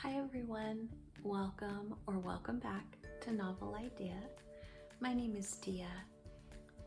Hi everyone, welcome or welcome back to Novel Idea. My name is Dia.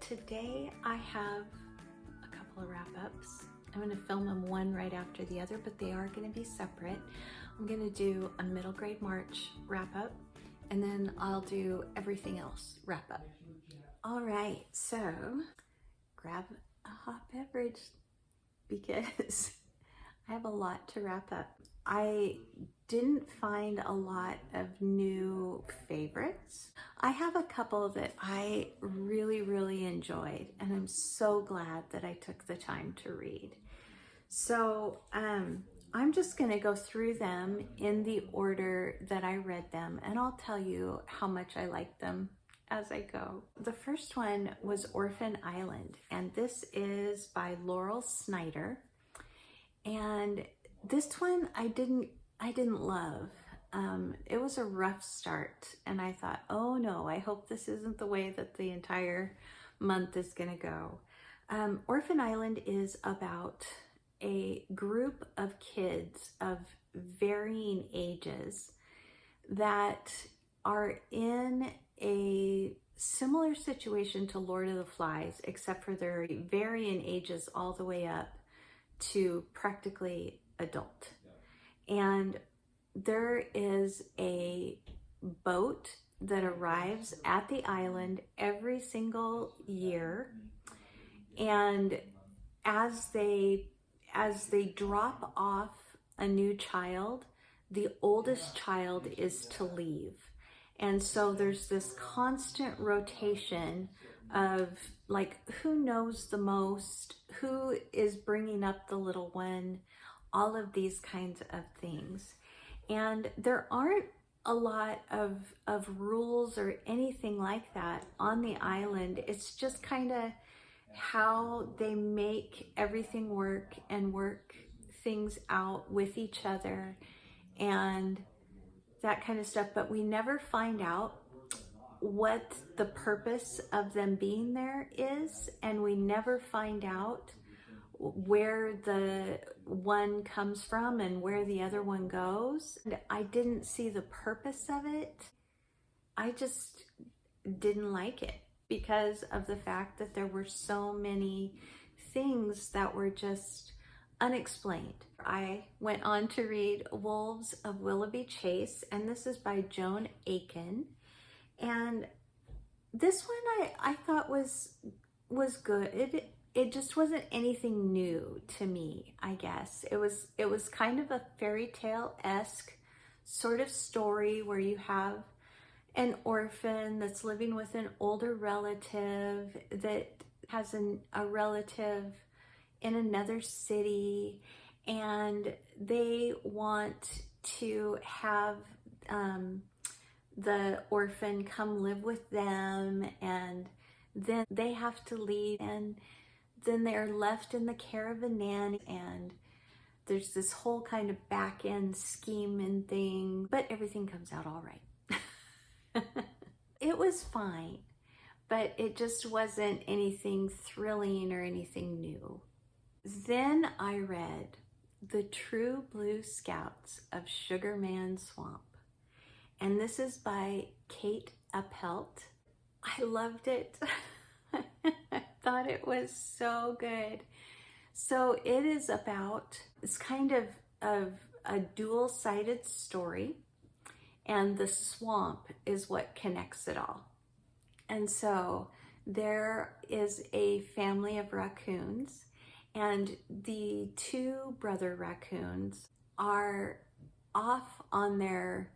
Today I have a couple of wrap-ups. I'm going to film them one right after the other, but they are going to be separate. I'm going to do a middle grade March wrap-up, and then I'll do everything else wrap-up. All right, so grab a hot beverage because I have a lot to wrap up. I didn't find a lot of new favorites. I have a couple that I really enjoyed, and I'm so glad that I took the time to read. So I'm just going to go through them in the order that I read them, and I'll tell you how much I like them as I go. The first one was Orphan Island, and this is by Laurel Snyder. And this one I didn't love. It was a rough start, and I thought, oh no, I hope this isn't the way that the entire month is gonna go. Orphan Island is about a group of kids of varying ages that are in a similar situation to Lord of the Flies, except for their varying ages all the way up to practically adult. And there is a boat that arrives at the island every single year, and as they drop off a new child, the oldest child is to leave. And so there's this constant rotation of like, who knows the most, who is bringing up the little one, all of these kinds of things. And there aren't a lot of rules or anything like that on the island. It's just kind of how they make everything work and work things out with each other and that kind of stuff. But we never find out what the purpose of them being there is, and we never find out where the one comes from and where the other one goes. And I didn't see the purpose of it. I just didn't like it because of the fact that there were so many things that were just unexplained. I went on to read Wolves of Willoughby Chase, and this is by Joan Aiken. And this one I thought was good. It just wasn't anything new to me, I guess. It was kind of a fairy tale-esque sort of story where you have an orphan that's living with an older relative that has a relative in another city, and they want to have the orphan come live with them, and then they have to leave, and then they're left in the care of a nanny, and there's this whole kind of back end scheme and thing, but everything comes out all right. It was fine, but it just wasn't anything thrilling or anything new. Then I read The True Blue Scouts of Sugarman Swamp, and this is by Kate Appelt. I loved it. I thought it was so good. So it is about, it's kind of a dual-sided story, and the swamp is what connects it all. And so there is a family of raccoons, and the two brother raccoons are off on their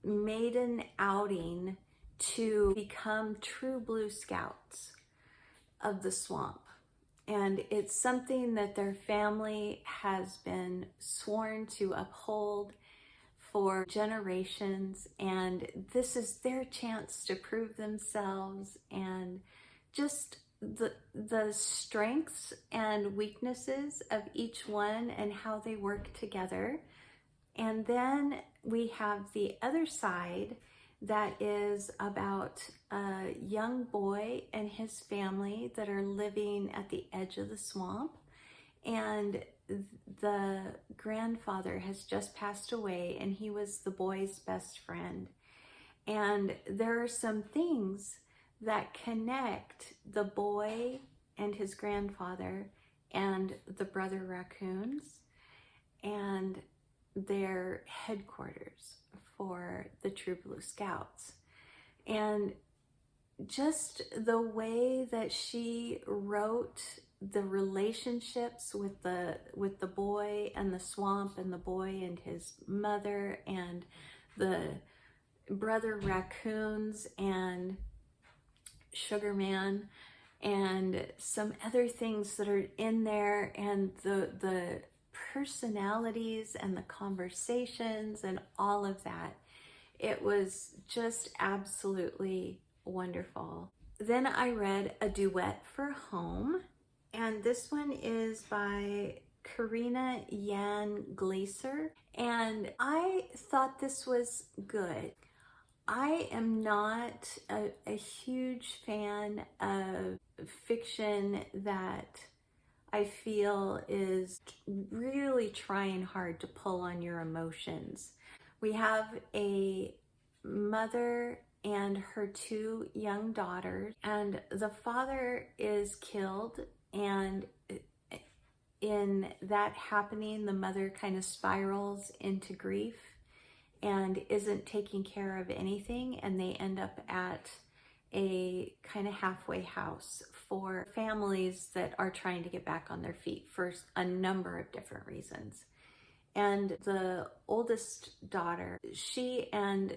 maiden outing to become true blue scouts of the swamp. And it's something that their family has been sworn to uphold for generations, and this is their chance to prove themselves, and just the strengths and weaknesses of each one and how they work together. And then we have the other side that is about a young boy and his family that are living at the edge of the swamp, and the grandfather has just passed away, and he was the boy's best friend. And there are some things that connect the boy and his grandfather and the brother raccoons and their headquarters for the True Blue Scouts. And just the way that she wrote the relationships with the boy and the swamp, and the boy and his mother, and the brother raccoons and Sugarman, and some other things that are in there, and the personalities and the conversations and all of that. It was just absolutely wonderful. Then I read A Duet for Home, and this one is by Karina Yan Glaser, and I thought this was good. I am not a huge fan of fiction that I feel is really trying hard to pull on your emotions. We have a mother and her two young daughters, and the father is killed, and in that happening, the mother kind of spirals into grief and isn't taking care of anything, and they end up at a kind of halfway house for families that are trying to get back on their feet for a number of different reasons. And the oldest daughter, she and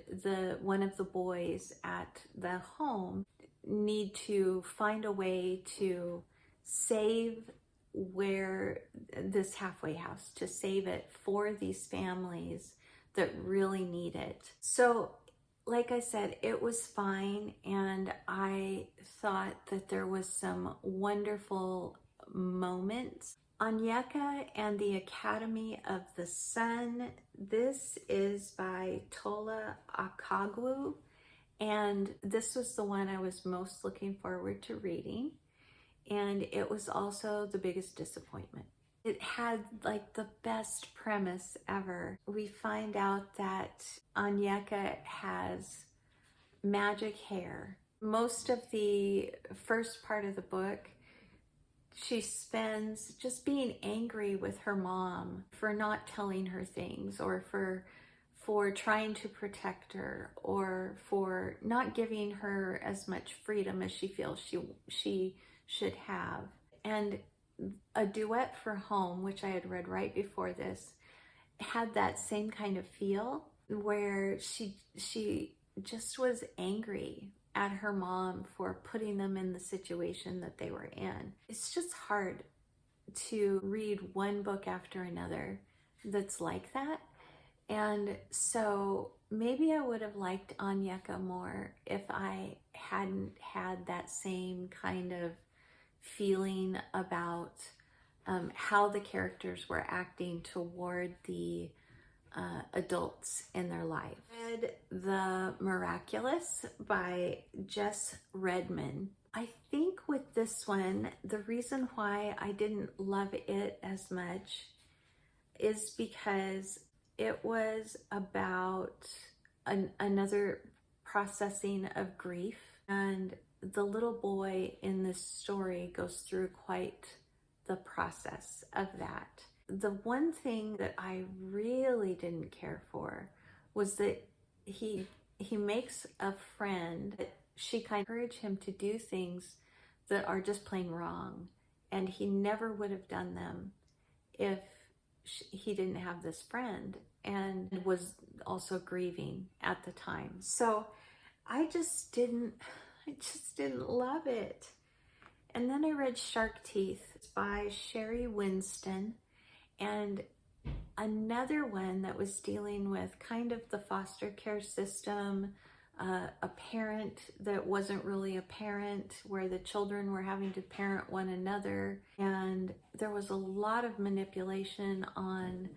one of the boys at the home need to find a way to save this halfway house, to save it for these families that really need it. So, like I said, it was fine, and I thought that there was some wonderful moments. Onyeaka and the Academy of the Sun. This is by Tola Okogwu, and this was the one I was most looking forward to reading, and it was also the biggest disappointment. It had like the best premise ever. We find out that Onyeaka has magic hair. Most of the first part of the book, she spends just being angry with her mom for not telling her things, or for trying to protect her, or for not giving her as much freedom as she feels she should have. And A Duet for Home, which I had read right before this, had that same kind of feel, where she just was angry at her mom for putting them in the situation that they were in. It's just hard to read one book after another that's like that. And so maybe I would have liked Onyeaka more if I hadn't had that same kind of feeling about how the characters were acting toward the adults in their life. I read The Miraculous by Jess Redman. I think with this one, the reason why I didn't love it as much is because it was about another processing of grief, and the little boy in this story goes through quite the process of that. The one thing that I really didn't care for was that he makes a friend, that she kind of encouraged him to do things that are just plain wrong, and he never would have done them if he didn't have this friend, and was also grieving at the time. So I just didn't love it. And then I read Shark Teeth by Sherri Winston, and another one that was dealing with kind of the foster care system, a parent that wasn't really a parent, where the children were having to parent one another, and there was a lot of manipulation on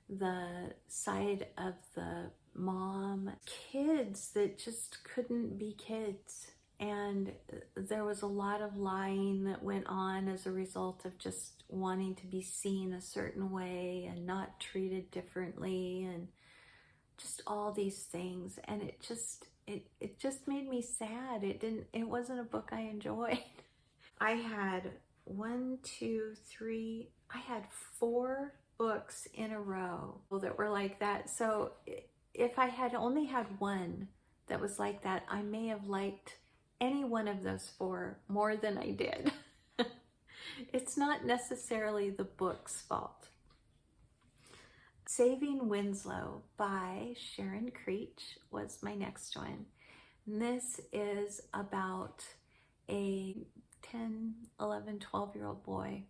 the side of the mom. Kids that just couldn't be kids. And there was a lot of lying that went on as a result of just wanting to be seen a certain way and not treated differently, and just all these things. And it just made me sad. It wasn't a book I enjoyed. I had I had 4 books in a row that were like that. So if I had only had one that was like that, I may have liked any one of those 4 more than I did. It's not necessarily the book's fault. Saving Winslow by Sharon Creech was my next one. And this is about a 10, 11, 12-year-old boy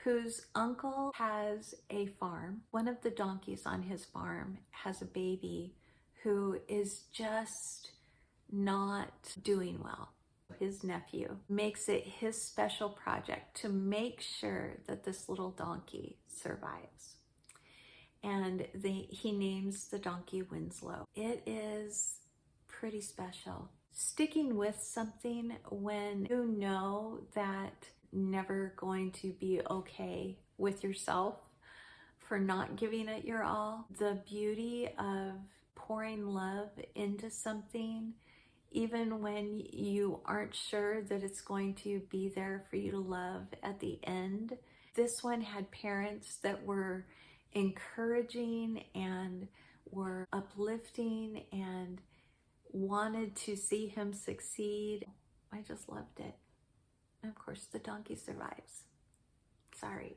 whose uncle has a farm. One of the donkeys on his farm has a baby who is just not doing well. His nephew makes it his special project to make sure that this little donkey survives. And he names the donkey Winslow. It is pretty special. Sticking with something when you know that never going to be okay with yourself for not giving it your all. The beauty of pouring love into something, even when you aren't sure that it's going to be there for you to love at the end. This one had parents that were encouraging and were uplifting and wanted to see him succeed. I just loved it. And of course, the donkey survives. Sorry.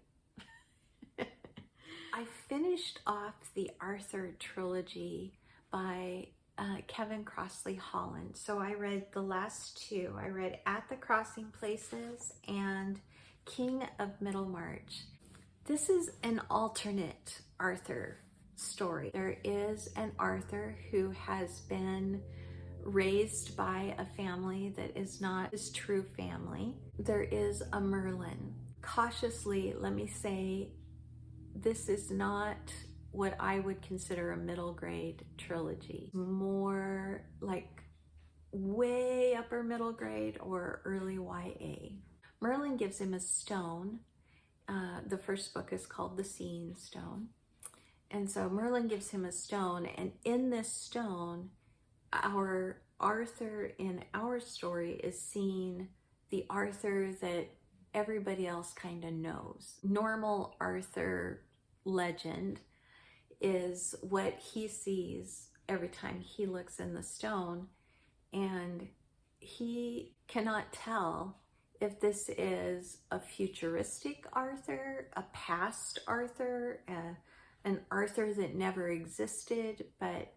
I finished off the Arthur trilogy by Kevin Crossley-Holland. So I read the last 2. I read At the Crossing Places and King of Middlemarch. This is an alternate Arthur story. There is an Arthur who has been raised by a family that is not his true family. There is a Merlin. Cautiously, let me say, this is not what I would consider a middle grade trilogy. More like way upper middle grade or early YA. Merlin gives him a stone. The first book is called The Seeing Stone. And so Merlin gives him a stone, and in this stone, our Arthur in our story is seeing the Arthur that everybody else kind of knows. Normal Arthur legend is what he sees every time he looks in the stone, and he cannot tell if this is a futuristic Arthur, a past Arthur, an Arthur that never existed, but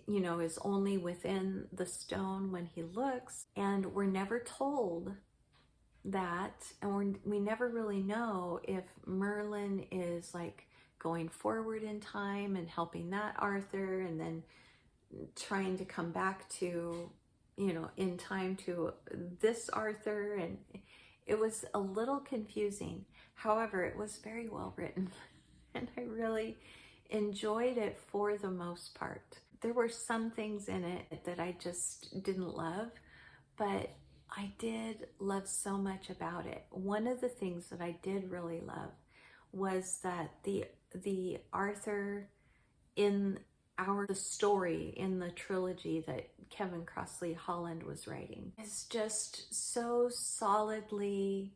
you know, is only within the stone when he looks. And we're never told that, and we never really know if Merlin is like going forward in time and helping that Arthur and then trying to come back to, you know, in time to this Arthur. And it was a little confusing. However, it was very well written and I really enjoyed it for the most part. There were some things in it that I just didn't love, but I did love so much about it. One of the things that I did really love was that the Arthur in the story in the trilogy that Kevin Crossley-Holland was writing is just so solidly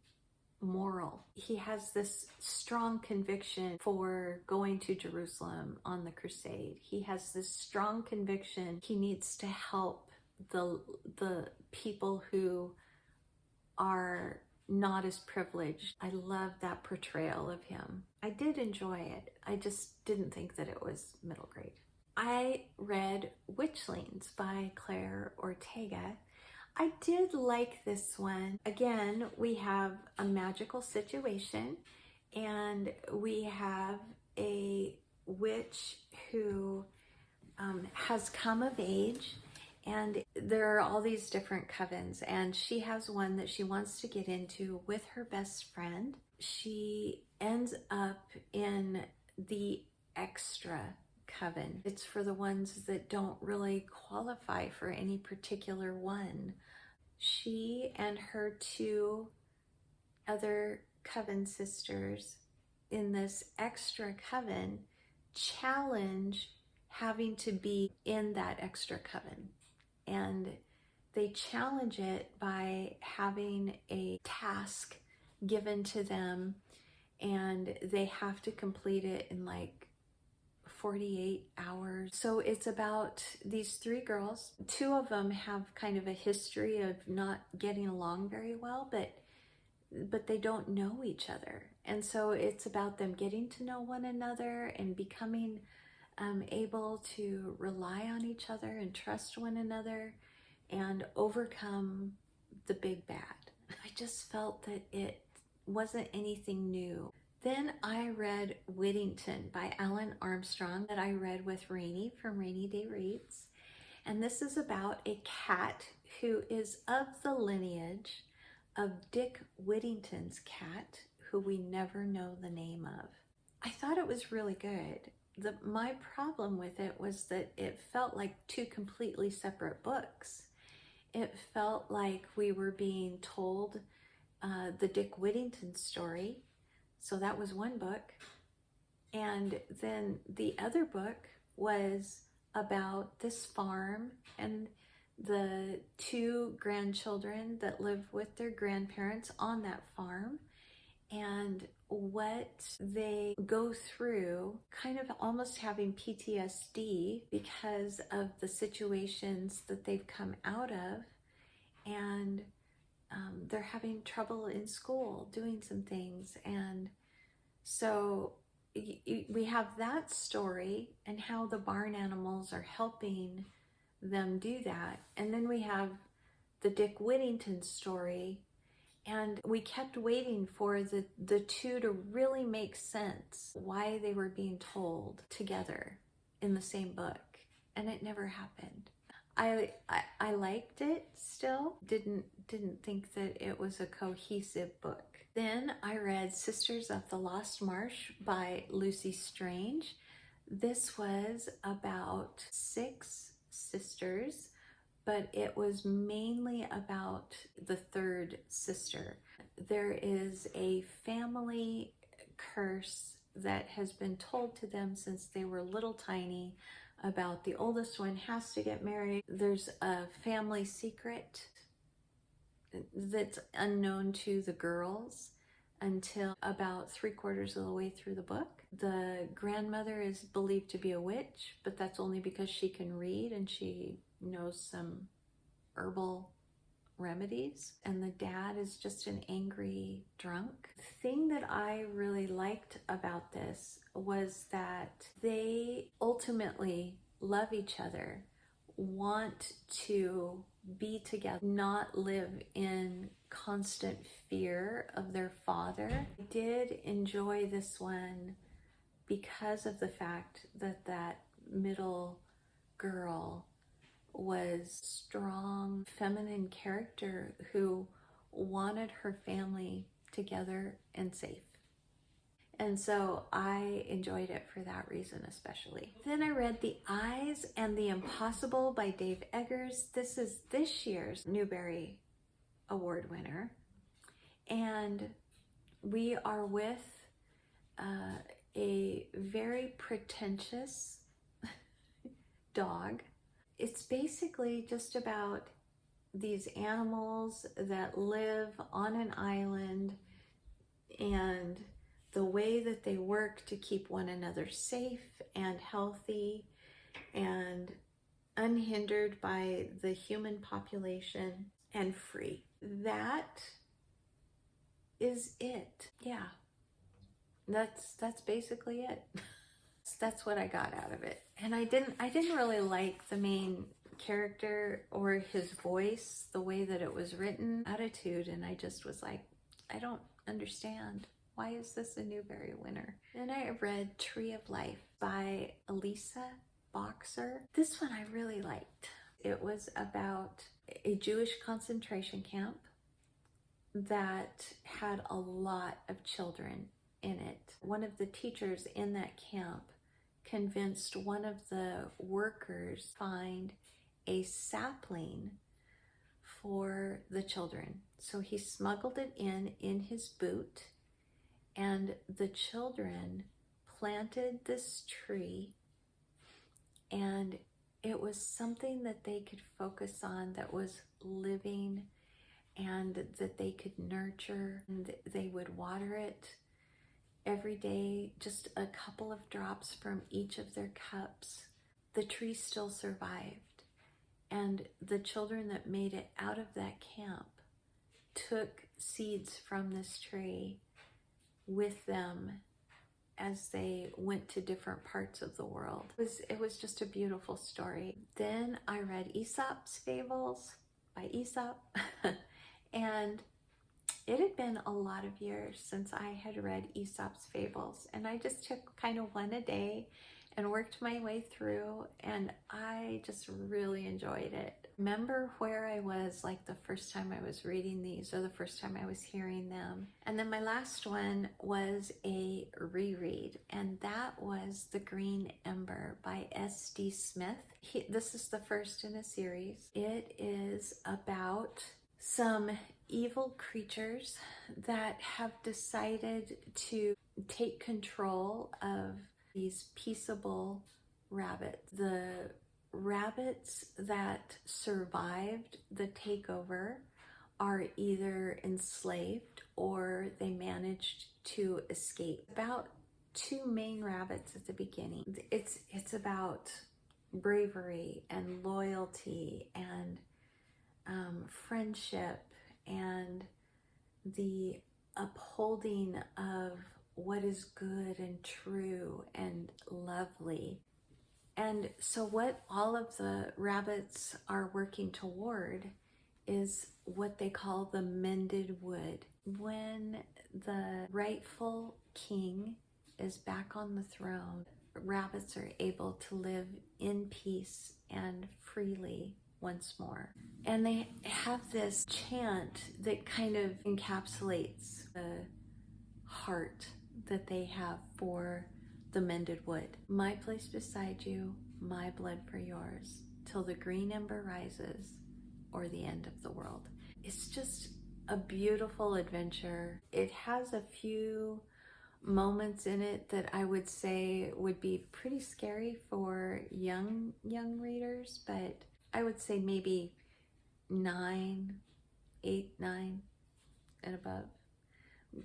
moral. He has this strong conviction for going to Jerusalem on the crusade. He has this strong conviction he needs to help the people who are not as privileged. I love that portrayal of him. I did enjoy it. I just didn't think that it was middle grade. I read Witchlings by Claire Ortega. I did like this one. Again, we have a magical situation and we have a witch who has come of age, and there are all these different covens, and she has one that she wants to get into with her best friend. She ends up in the extra coven. It's for the ones that don't really qualify for any particular one. She and her two other coven sisters in this extra coven challenge having to be in that extra coven. And they challenge it by having a task given to them, and they have to complete it in like 48 hours. So it's about these three girls. Two of them have kind of a history of not getting along very well, but they don't know each other. And so it's about them getting to know one another and becoming able to rely on each other and trust one another and overcome the big bad. I just felt that it wasn't anything new. Then I read Whittington by Alan Armstrong that I read with Rainy from Rainy Day Reads. And this is about a cat who is of the lineage of Dick Whittington's cat, who we never know the name of. I thought it was really good. My problem with it was that it felt like two completely separate books. It felt like we were being told the Dick Whittington story. So that was one book. And then the other book was about this farm and the two grandchildren that live with their grandparents on that farm, and what they go through, kind of almost having PTSD because of the situations that they've come out of, and they're having trouble in school doing some things. And so we have that story and how the barn animals are helping them do that. And then we have the Dick Whittington story, and we kept waiting for the two to really make sense why they were being told together in the same book, and it never happened. I liked it still, didn't think that it was a cohesive book. Then I read Sisters of the Lost Marsh by Lucy Strange. This was about 6 sisters, but it was mainly about the third sister. There is a family curse that has been told to them since they were little tiny about the oldest one has to get married. There's a family secret that's unknown to the girls until about 3/4 of the way through the book. The grandmother is believed to be a witch, but that's only because she can read and she knows some herbal remedies. And the dad is just an angry drunk. The thing that I really liked about this was that they ultimately love each other, want to be together, not live in constant fear of their father. I did enjoy this one because of the fact that that middle girl was strong, feminine character who wanted her family together and safe. And so I enjoyed it for that reason especially. Then I read The Eyes and the Impossible by Dave Eggers. This is this year's Newbery Award winner. And we are with a very pretentious dog. It's basically just about these animals that live on an island and the way that they work to keep one another safe and healthy and unhindered by the human population and free. That is it. Yeah. That's basically it. That's what I got out of it. And I didn't really like the main character or his voice, the way that it was written, attitude, and I just was like, I don't understand. Why is this a Newbery winner? Then I read Tree of Life by Elise Boxer. This one I really liked. It was about a Jewish concentration camp that had a lot of children in it. One of the teachers in that camp convinced one of the workers to find a sapling for the children. So he smuggled it in his boot, and the children planted this tree, and it was something that they could focus on, that was living and that they could nurture, and they would water it every day, just a couple of drops from each of their cups. The tree still survived, and the children that made it out of that camp took seeds from this tree with them as they went to different parts of the world. It was just a beautiful story. Then I read Aesop's Fables by Aesop, and it had been a lot of years since I had read Aesop's Fables, and I just took kind of one a day and worked my way through, and I just really enjoyed it. Remember where I was like the first time I was reading these, or the first time I was hearing them. And then my last one was a reread, and that was The Green Ember by S.D. Smith. This is the first in a series. It is about some evil creatures that have decided to take control of these peaceable rabbits. The rabbits that survived the takeover are either enslaved or they managed to escape. About two main rabbits at the beginning. It's about bravery and loyalty and friendship and the upholding of what is good and true and lovely. And so what all of the rabbits are working toward is what they call the mended wood. When the rightful king is back on the throne, rabbits are able to live in peace and freely once more. And they have this chant that kind of encapsulates the heart that they have for the mended wood. My place beside you, my blood for yours, till the green ember rises or the end of the world. It's just a beautiful adventure. It has a few moments in it that I would say would be pretty scary for young readers, but I would say maybe 8, 9 and above.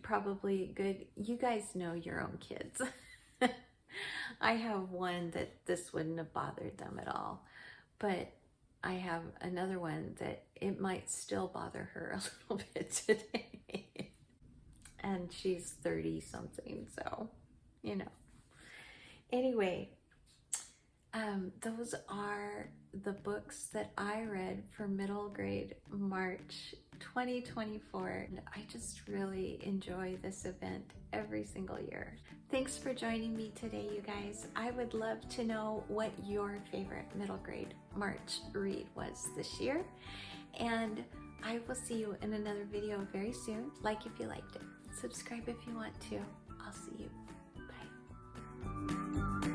Probably good. You guys know your own kids. I have one that this wouldn't have bothered them at all, but I have another one that it might still bother her a little bit today. And she's 30 something, so, you know. Anyway, those are the books that I read for middle grade March 2024. And I just really enjoy this event every single year. Thanks for joining me today, you guys. I would love to know what your favorite middle grade March read was this year. And I will see you in another video very soon. Like if you liked it. Subscribe if you want to. I'll see you. Bye.